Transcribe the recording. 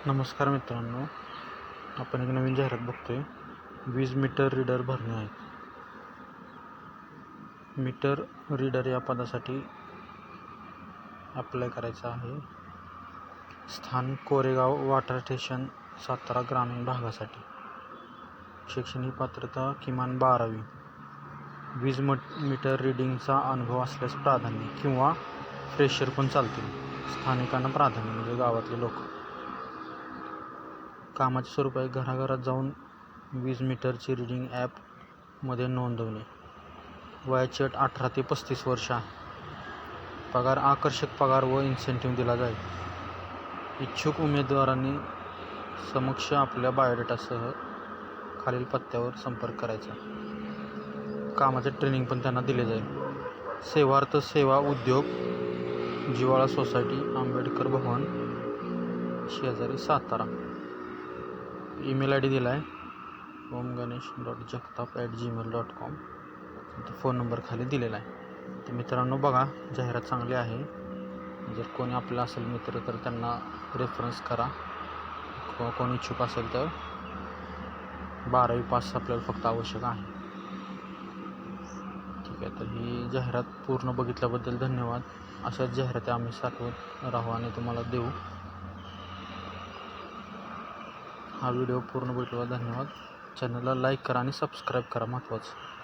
नमस्कार मित्रांनो, आपण एक नवीन जाहिरात बघतोय. वीज मीटर रीडर भरणे आहे. मीटर रीडर या पदासाठी अप्लाय करायचं आहे. स्थान कोरेगाव वॉटर स्टेशन, सातारा ग्रामीण भागासाठी. शैक्षणिक पात्रता किमान 12वी. वीज मीटर रीडिंगचा अनुभव असल्यास प्राधान्य किंवा फ्रेशर पण चालतील. स्थानिकांना प्राधान्य म्हणजे गावातले लोक. कामाचे स्वरूप आहे घराघरात जाऊन वीज मीटरची रीडिंग ॲपमध्ये नोंदवणे. वयाची अट 18 ते 35 वर्ष आहे. पगार आकर्षक पगार व इन्सेंटिव्ह दिला जाईल. इच्छुक उमेदवारांनी समक्ष आपल्या बायोडेटासह खालील पत्त्यावर संपर्क करायचा. कामाचे ट्रेनिंग पण त्यांना दिले जाईल. सेवार्थ सेवा उद्योग, जिवाळा सोसायटी, आंबेडकर भवन शेजारी, सातारा. ईमेल ID दिला आहे omganesh.jagtap@gmail.com. फोन नंबर खाली दिलेला आहे. तर मित्रांनो बघा, जाहिरात चांगली आहे. जर कोणी आपला असेल मित्र तर त्यांना रेफरन्स करा. किंवा कोणी इच्छुक असेल तर 12वी पास आपल्याला फक्त आवश्यक आहे. ठीक आहे, तर ही जाहिरात पूर्ण बघितल्याबद्दल धन्यवाद. अशाच जाहिराती आम्ही साठवत राहू आणि तुम्हाला देऊ. हा व्हिडिओ पूर्ण बघितल्याबद्दल धन्यवाद. चॅनलला लाईक करा आणि सबस्क्राईब करा, महत्त्वाचं.